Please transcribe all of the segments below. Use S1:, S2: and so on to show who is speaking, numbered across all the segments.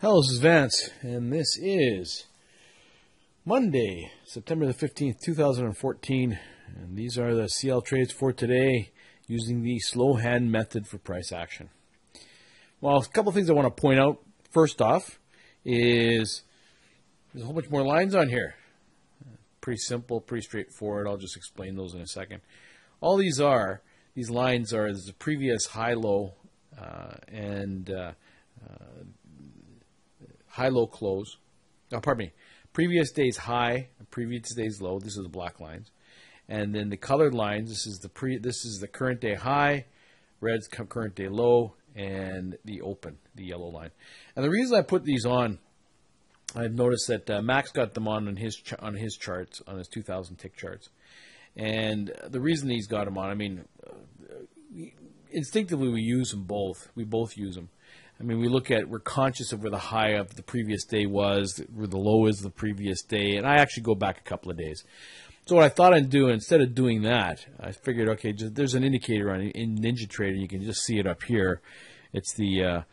S1: Hello, this is Vance, and this is Monday, September the 15th, 2014, and these are the CL trades for today using the slow hand method for price action. Well, a couple things I want to point out. First off is there's a whole bunch more lines on here. Pretty simple, pretty straightforward. I'll just explain those in a second. All these lines are the previous high-low and high-low close. Oh, pardon me. Previous day's high, previous day's low. This is the black lines, and then the colored lines. This is the current day high, red's current day low, and the open, the yellow line. And the reason I put these on, I've noticed that Max got them on his charts, on his 2000 tick charts, and the reason he's got them on, I mean, instinctively we use them both. We both use them. I mean, we're conscious of where the high of the previous day was, where the low is the previous day, and I actually go back a couple of days. So what I thought I'd do, instead of doing that, I figured, okay, there's an indicator in NinjaTrader. You can just see it up here. It's the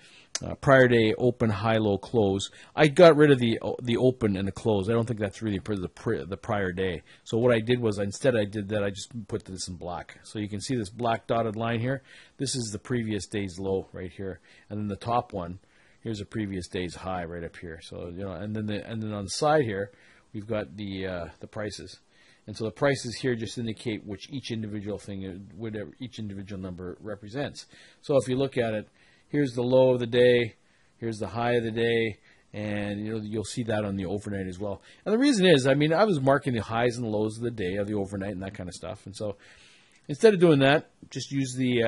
S1: prior day open, high, low, close. I got rid of the open and the close. I don't think that's really for the prior day. So what I did was, instead I just put this in black. So you can see this black dotted line here. This is the previous day's low right here, and then the top one, here's the previous day's high right up here. So and then on the side here, we've got the prices. And so the prices here just indicate which each individual thing, whatever each individual number represents. So if you look at it, here's the low of the day, here's the high of the day, and you'll see that on the overnight as well. And the reason is, I mean, I was marking the highs and lows of the day, of the overnight, and that kind of stuff. And so instead of doing that, just use the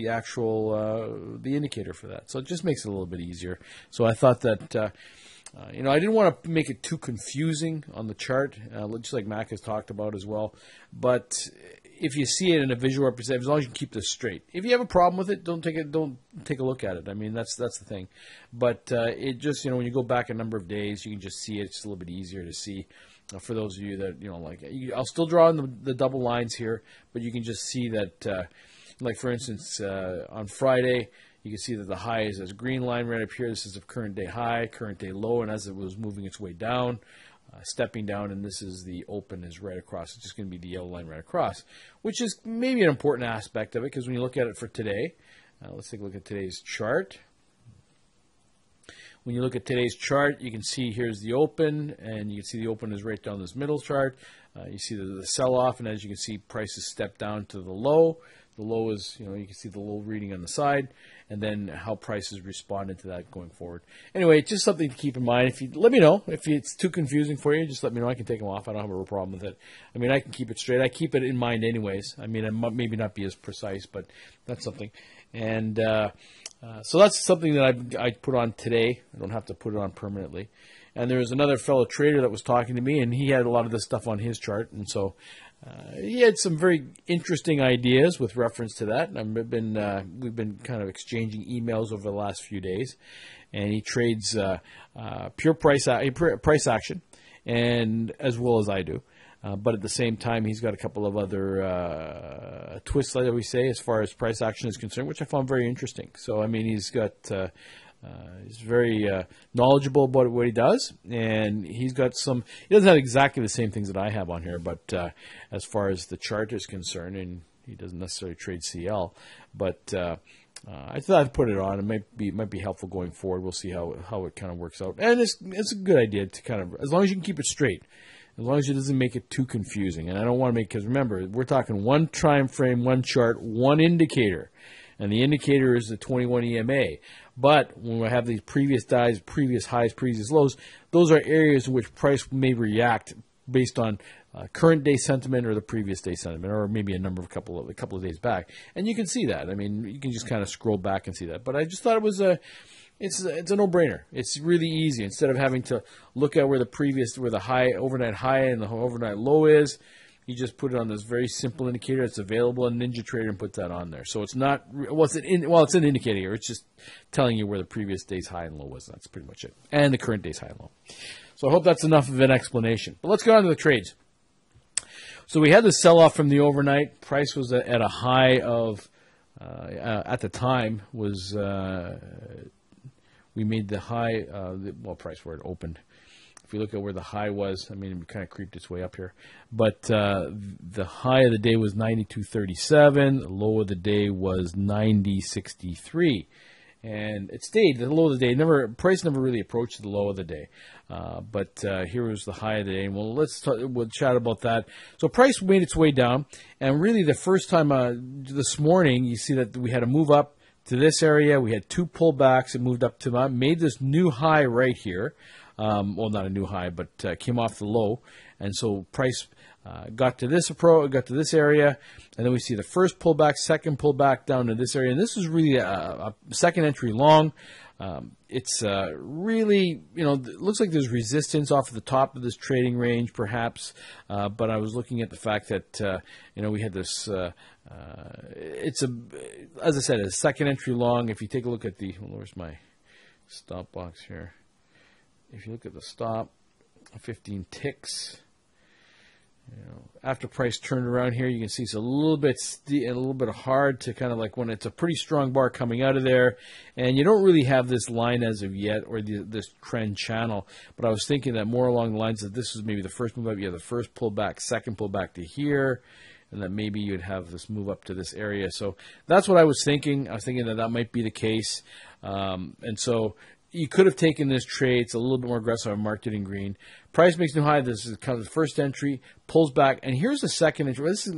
S1: actual the indicator for that. So it just makes it a little bit easier. So I thought that I didn't want to make it too confusing on the chart, just like Mac has talked about as well. But if you see it in a visual representation, as long as you can keep this straight. If you have a problem with it, don't take a look at it. I mean, that's the thing. But it just, when you go back a number of days, you can just see it. It's a little bit easier to see. For those of you that, I'll still draw in the double lines here, but you can just see that, like for instance, on Friday, you can see that the high is this green line right up here. This is the current day high, current day low, and as it was moving its way down, stepping down, and this is the open is right across. It's just going to be the yellow line right across, which is maybe an important aspect of it, because when you look at it for today, let's take a look at today's chart. When you look at today's chart, you can see here's the open, and you can see the open is right down this middle chart. You see the sell-off, and as you can see, prices step down to the low. The low is, you can see the low reading on the side, and then how prices responded to that going forward. Anyway, just something to keep in mind. Let me know if it's too confusing for you. Just let me know. I can take them off. I don't have a problem with it. I mean, I can keep it straight. I keep it in mind anyways. I mean, I might maybe not be as precise, but that's something. And so that's something that I put on today. I don't have to put it on permanently. And there was another fellow trader that was talking to me, and he had a lot of this stuff on his chart, and so he had some very interesting ideas with reference to that. And we've been kind of exchanging emails over the last few days, and he trades pure price action, and as well as I do. But at the same time, he's got a couple of other twists, like we say, as far as price action is concerned, which I found very interesting. So, I mean, he's very knowledgeable about what he does, and he doesn't have exactly the same things that I have on here, but as far as the chart is concerned, and he doesn't necessarily trade CL, but I thought I'd put it on. It might be helpful going forward. We'll see how it kind of works out, and it's a good idea to kind of, as long as you can keep it straight. As long as it doesn't make it too confusing. And I don't want to because remember, we're talking one time frame, one chart, one indicator. And the indicator is the 21 EMA. But when we have these previous highs, previous lows, those are areas in which price may react based on current day sentiment or the previous day sentiment, or maybe a couple of days back. And you can see that. I mean, you can just kind of scroll back and see that. But I just thought it was it's a no-brainer. It's really easy. Instead of having to look at where the overnight high and the overnight low is, you just put it on this very simple indicator that's available in NinjaTrader and put that on there. So it's not, it's an indicator. It's just telling you where the previous day's high and low was. That's pretty much it. And the current day's high and low. So I hope that's enough of an explanation. But let's go on to the trades. So we had the sell-off from the overnight. Price was at a high of, at the time, was we made the high, price where it opened. If you look at where the high was, I mean, it kind of creeped its way up here. But the high of the day was 92.37. The low of the day was 90.63. And it stayed the low of the day. Price never really approached the low of the day. But here was the high of the day. And we'll chat about that. So price made its way down. And really the first time this morning, you see that we had a move up to this area. We had two pullbacks. It moved up to made this new high right here. Not a new high, but came off the low, and so price got to this area, and then we see the first pullback, second pullback down to this area, and this is really a second entry long. It's really, it looks like there's resistance off of the top of this trading range, perhaps, but I was looking at the fact that we had this. As I said, a second entry long. If you take a look at where's my stop box here? If you look at the stop, 15 ticks. After price turned around here, you can see it's a little bit hard to kind of like when it's a pretty strong bar coming out of there, and you don't really have this line as of yet or this trend channel. But I was thinking that more along the lines that this is maybe the first move up. You have the first pullback, second pullback to here, and that maybe you'd have this move up to this area. So that's what I was thinking. I was thinking that might be the case, and so. You could have taken this trade. It's a little bit more aggressive. I marked it in green. Price makes new high. This is kind of the first entry. Pulls back. And here's the second entry. This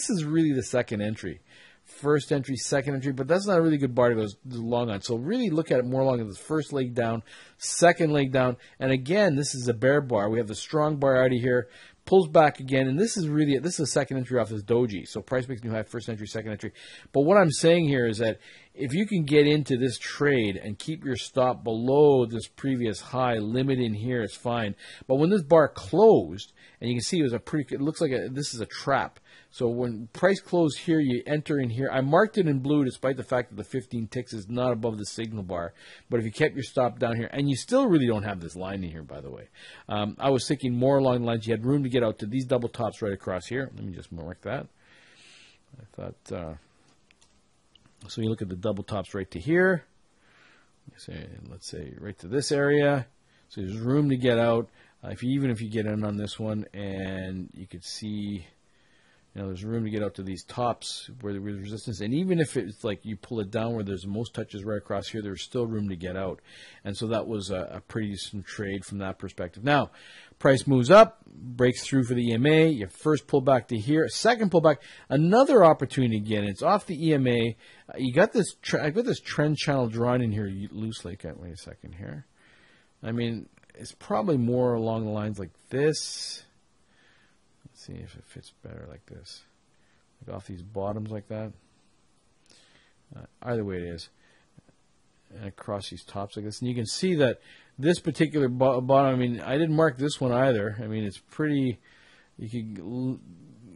S1: is really the second entry. First entry, second entry. But that's not a really good bar to go long on. So really look at it more along as the first leg down, second leg down. And again, this is a bear bar. We have the strong bar out of here. Pulls back again, and this is a second entry off this doji. So price makes new high, first entry, second entry. But what I'm saying here is that if you can get into this trade and keep your stop below this previous high, limit in here, it's fine. But when this bar closed, and you can see it looks like this is a trap. So when price closed here, you enter in here. I marked it in blue despite the fact that the 15 ticks is not above the signal bar. But if you kept your stop down here, and you still really don't have this line in here, by the way. I was thinking more along the lines, you had room to get out to these double tops right across here. Let me just mark that. I thought, so you look at the double tops right to here. Let's say right to this area. So there's room to get out. Even if you get in on this one, and you could see, there's room to get out to these tops where there was resistance. And even if it's like you pull it down where there's the most touches right across here, there's still room to get out. And so that was a pretty decent trade from that perspective. Now, price moves up, breaks through for the EMA. You first pull back to here, second pullback, another opportunity again. It's off the EMA. You got this. I got this trend channel drawn in here loosely. Wait a second here. I mean, it's probably more along the lines like this. Let's see if it fits better like this. Like off these bottoms like that. Either way it is. And across these tops like this. And you can see that this particular bottom, I mean, I didn't mark this one either. I mean, it's pretty,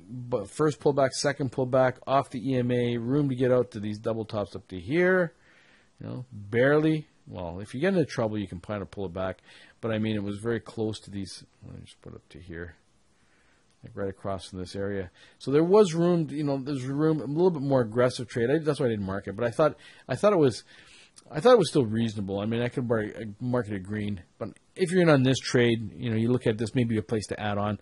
S1: but first pullback, second pullback, off the EMA, room to get out to these double tops up to here. Barely. Well, if you get into trouble, you can plan to pull it back. But I mean, it was very close to these. Let me just put it up to here, like right across from this area. So there was room. There's room. A little bit more aggressive trade. That's why I didn't mark it. But I thought it was still reasonable. I mean, I could mark it at green. But if you're in on this trade, you look at this, maybe a place to add on.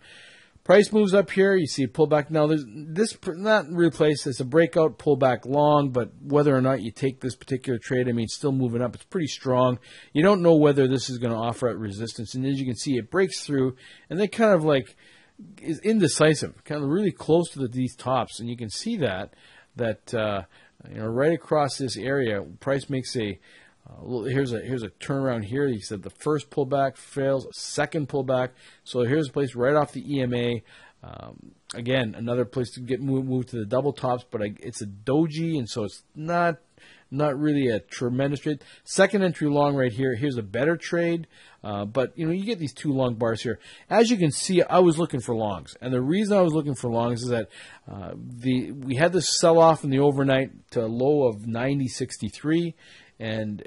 S1: Price moves up here. You see a pullback. Now, there's this not real place. It's a breakout pullback long, but whether or not you take this particular trade, I mean, it's still moving up. It's pretty strong. You don't know whether this is going to offer out resistance. And as you can see, it breaks through, and then kind of like is indecisive, kind of really close to these tops. And you can see that right across this area, price makes here's a turnaround here. He said the first pullback fails, second pullback. So here's a place right off the EMA. Again, another place to get moved to the double tops, but it's a doji, and so it's not really a tremendous trade. Second entry long right here. Here's a better trade, but you get these two long bars here. As you can see, I was looking for longs, and the reason I was looking for longs is that we had this sell off in the overnight to a low of 90.63. And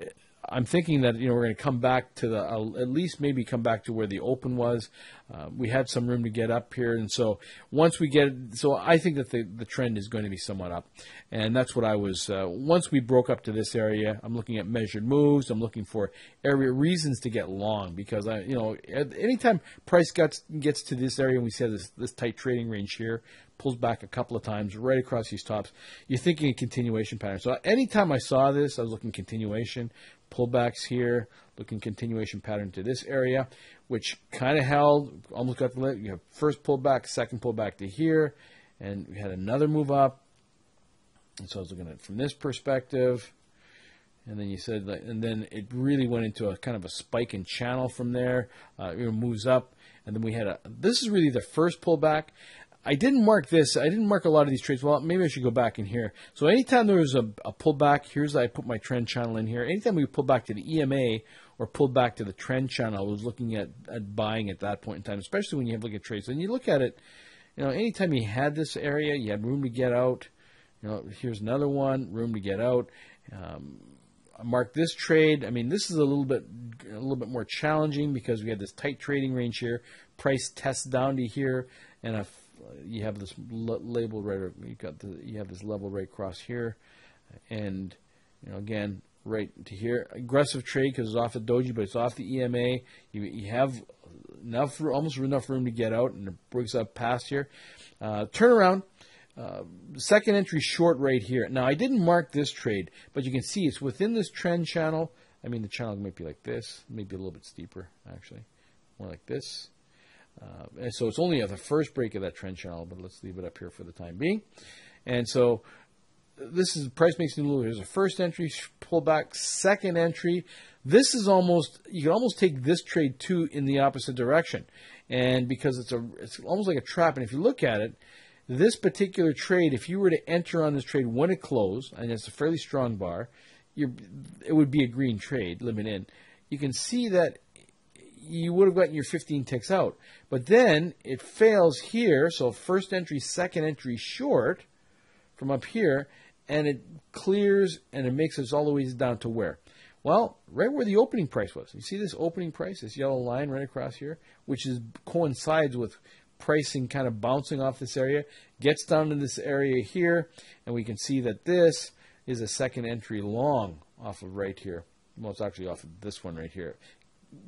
S1: I'm thinking that we're going to come back to at least maybe come back to where the open was. We had some room to get up here, and so once we get, so I think that the trend is going to be somewhat up, and that's what I was. Once we broke up to this area, I'm looking at measured moves. I'm looking for area reasons to get long, because anytime price gets to this area and we see this tight trading range here, pulls back a couple of times right across these tops, you're thinking a continuation pattern. So anytime I saw this, I was looking continuation, pullbacks here, looking continuation pattern to this area, which kind of held, almost got the limit. You have first pullback, second pullback to here, and we had another move up. And so I was looking at it from this perspective. And then you said, and then it really went into a kind of a spike in channel from there. It moves up, and then we had this is really the first pullback. I didn't mark this. I didn't mark a lot of these trades. Well, maybe I should go back in here. So anytime there was a pullback, I put my trend channel in here. Anytime we pull back to the EMA or pull back to the trend channel, I was looking at buying at that point in time, especially when you have look at trades. And you look at it, anytime you had this area, you had room to get out. Here's another one, room to get out. I marked this trade. I mean, this is a little bit more challenging because we had this tight trading range here. Price tests down to here, and you have this label right. You have this level right across here, and again right to here. Aggressive trade because it's off the doji, but it's off the EMA. You have almost enough room to get out, and it breaks up past here. Turnaround. Second entry short right here. Now, I didn't mark this trade, but you can see it's within this trend channel. I mean, the channel might be like this, maybe a little bit steeper, actually. More like this. And so it's only at the first break of that trend channel, but let's leave it up here for the time being. And so this is price makes a new low. Here's a first entry, pullback, second entry. This is almost, you can almost take this trade too in the opposite direction. And because it's almost like a trap. And if you look at it, this particular trade, if you were to enter on this trade when it closed, and it's a fairly strong bar, it would be a green trade, limit in. You can see that you would have gotten your 15 ticks out. But then it fails here, so first entry, second entry short from up here, and it clears and it makes us all the way down to where? Well, right where the opening price was. You see this opening price, this yellow line right across here, which coincides with pricing kind of bouncing off this area, gets down to this area here, and we can see that this is a second entry long off of right here. Well, it's actually off of this one right here,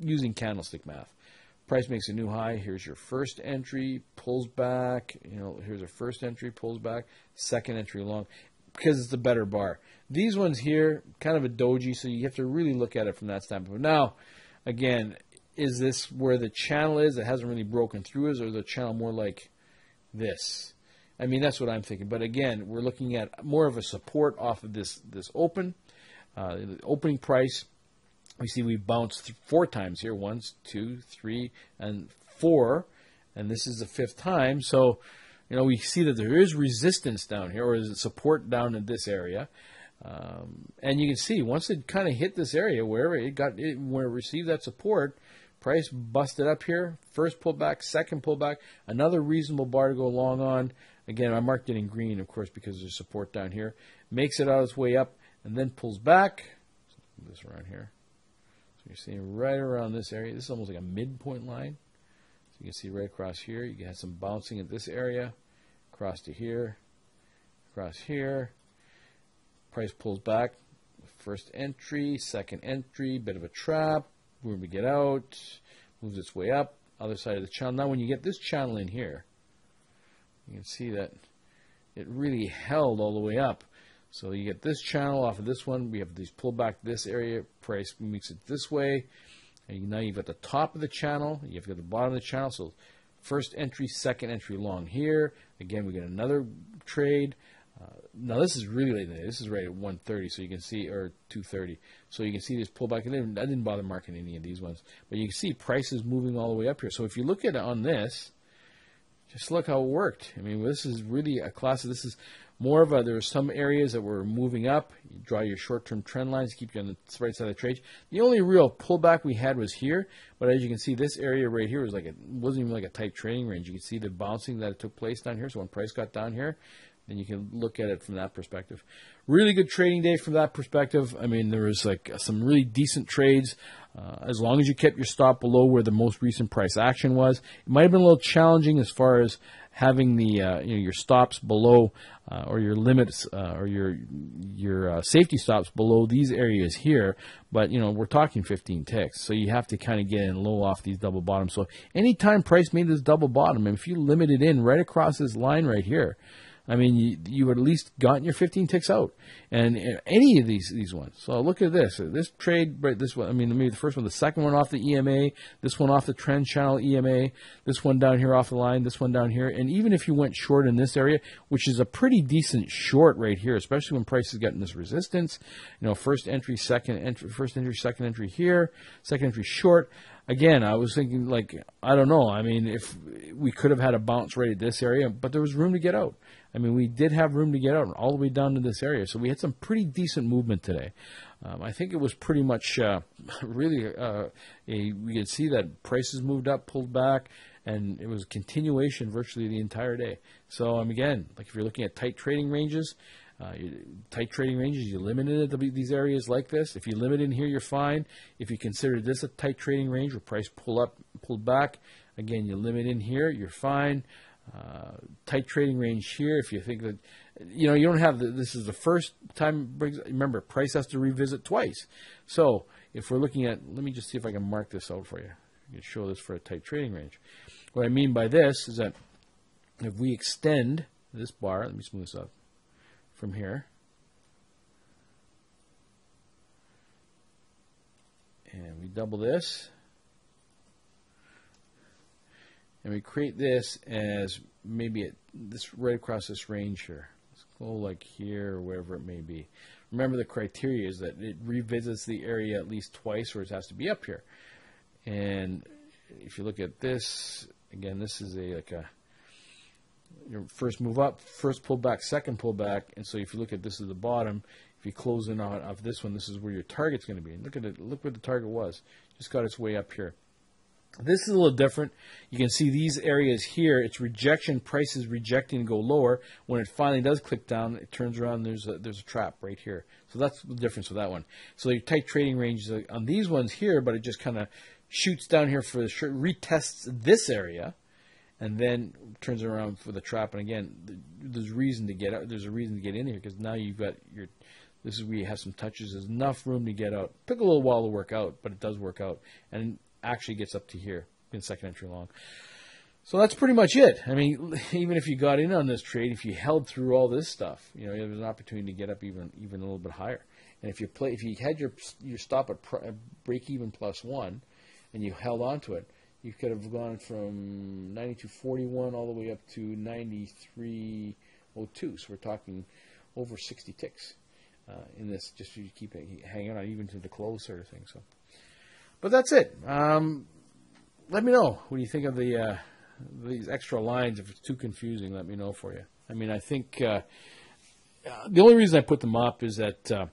S1: using candlestick math. Price makes a new high. Here's your first entry, pulls back. Here's a first entry, pulls back. Second entry long, because it's the better bar. These ones here, kind of a doji, so you have to really look at it from that standpoint. Now, again, is this where the channel is that hasn't really broken through is, or the channel more like this? I mean, that's what I'm thinking. But again, we're looking at more of a support off of this open, the opening price. We see we bounced 4 times here, 1, 2, 3, and 4, and this is the 5th time. So, we see that there is resistance down here, or is it support down in this area? And you can see once it kind of hit this area, wherever where it received that support, price busted up here. First pullback, second pullback, another reasonable bar to go long on. Again, I marked it in green, of course, because there's support down here. Makes it out its way up, and then pulls back. This around here. So you're seeing right around this area. This is almost like a midpoint line. So you can see right across here. You have some bouncing at this area. Across to here. Across here. Price pulls back. First entry, second entry, bit of a trap. Room to get out. Moves its way up. Other side of the channel. Now when you get this channel in here, you can see that it really held all the way up. So you get this channel off of this one. We have these pullback this area. Price makes it this way. And now you've got the top of the channel. You've got the bottom of the channel. So first entry, second entry long here. Again, we get another trade. Now this is really late in the day. This is right at 1:30, so you can see, or 2:30. So you can see this pullback. I didn't bother marking any of these ones. But you can see prices moving all the way up here. So if you look at it on this, just look how it worked. I mean, this is really a class. This is more of there's some areas that were moving up. You draw your short-term trend lines, keep you on the right side of the trade. The only real pullback we had was here. But as you can see, this area right here was wasn't even like a tight trading range. You can see the bouncing that took place down here. So when price got down here, and you can look at it from that perspective. Really good trading day from that perspective. I mean, there was like some really decent trades. As long as you kept your stop below where the most recent price action was. It might have been a little challenging as far as having the your stops below or your limits or your safety stops below these areas here, but we're talking 15 ticks, so you have to kind of get in low off these double bottoms. So anytime price made this double bottom, and if you limit it in right across this line right here, I mean, you would at least gotten your 15 ticks out, and any of these ones. So look at this. This trade, right? This one. I mean, maybe the first one, the second one off the EMA, this one off the trend channel EMA, this one down here off the line, this one down here, and even if you went short in this area, which is a pretty decent short right here, especially when price is getting this resistance. First entry, second entry, first entry, second entry here, second entry short. Again, I was thinking, like, I don't know. I mean, if we could have had a bounce right at this area, but there was room to get out. I mean, we did have room to get out all the way down to this area. So we had some pretty decent movement today. I think it was pretty much really we could see that prices moved up, pulled back, and it was a continuation virtually the entire day. So, again, like if you're looking at tight trading ranges, you limit it at these areas like this. If you limit in here, you're fine. If you consider this a tight trading range where price pulled back, again, you limit in here, you're fine. Tight trading range here. If you think that you don't have this is the first time. Remember, price has to revisit twice. So if we're looking at, let me just see if I can mark this out for you. I can show this for a tight trading range. What I mean by this is that if we extend this bar, let me smooth this up from here, and we double this, and we create this as maybe this right across this range here. Let's go like here or wherever it may be. Remember, the criteria is that it revisits the area at least twice, or it has to be up here. And if you look at this, again, this is your first move up, first pullback, second pullback. And so if you look at this at the bottom, if you close in on off this one, this is where your target's going to be. And look at it. Look where the target was. Just got its way up here. This is a little different. You can see these areas here. It's rejection. Price is rejecting to go lower. When it finally does click down, it turns around. There's a trap right here. So that's the difference with that one. So your tight trading range is on these ones here, but it just kind of shoots down here for the short, retests this area, and then turns around for the trap. And again, there's reason to get out. There's a reason to get in here because now you've got your. This is where you have some touches. There's enough room to get out. Took a little while to work out, but it does work out, and actually gets up to here in second entry long. So that's pretty much it. I mean, even if you got in on this trade, if you held through all this stuff, there was an opportunity to get up even a little bit higher. And if you had your stop at break even +1, and you held on to it, you could have gone from 92.41 all the way up to 93.02. So we're talking over 60 ticks in this. Just so you keep hanging on even to the close sort of thing. So. But that's it. Let me know what you think of these extra lines. If it's too confusing, let me know for you. I mean, I think the only reason I put them up is that,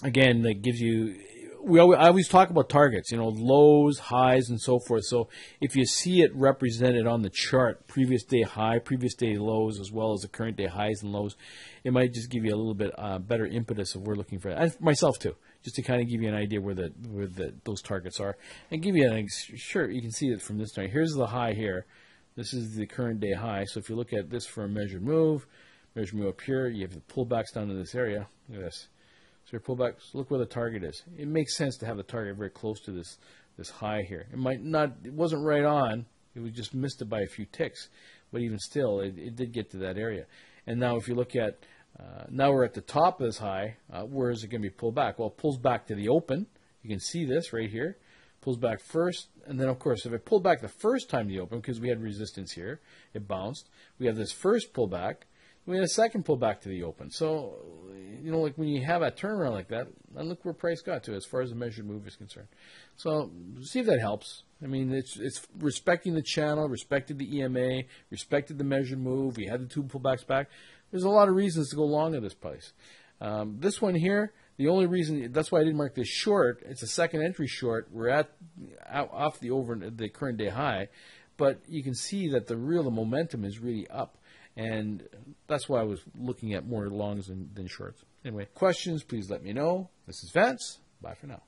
S1: again, that gives you. I always talk about targets, lows, highs, and so forth. So if you see it represented on the chart, previous day high, previous day lows, as well as the current day highs and lows, it might just give you a little bit better impetus of we're looking for. And myself too, just to kind of give you an idea where those targets are, and give you sure you can see it from this time. Here's the high here. This is the current day high. So if you look at this for a measured move up here, you have the pullbacks down to this area. Look at this. So your pullbacks, look where the target is. It makes sense to have the target very close to this high here. It wasn't right on. We just missed it by a few ticks. But even still, it did get to that area. And now if you look at, now we're at the top of this high. Where is it going to be pulled back? Well, it pulls back to the open. You can see this right here. Pulls back first. And then, of course, if it pulled back the first time to the open, because we had resistance here, it bounced. We have this first pullback. We had a second pullback to the open. So, like when you have a turnaround like that, and look where price got to as far as the measured move is concerned. So, see if that helps. I mean, it's respecting the channel, respected the EMA, respected the measured move. We had the two pullbacks back. There's a lot of reasons to go long at this price. This one here, the only reason, that's why I didn't mark this short. It's a second entry short. We're off the current day high. But you can see that the momentum is really up. And that's why I was looking at more longs than shorts. Anyway, questions, please let me know. This is Vance. Bye for now.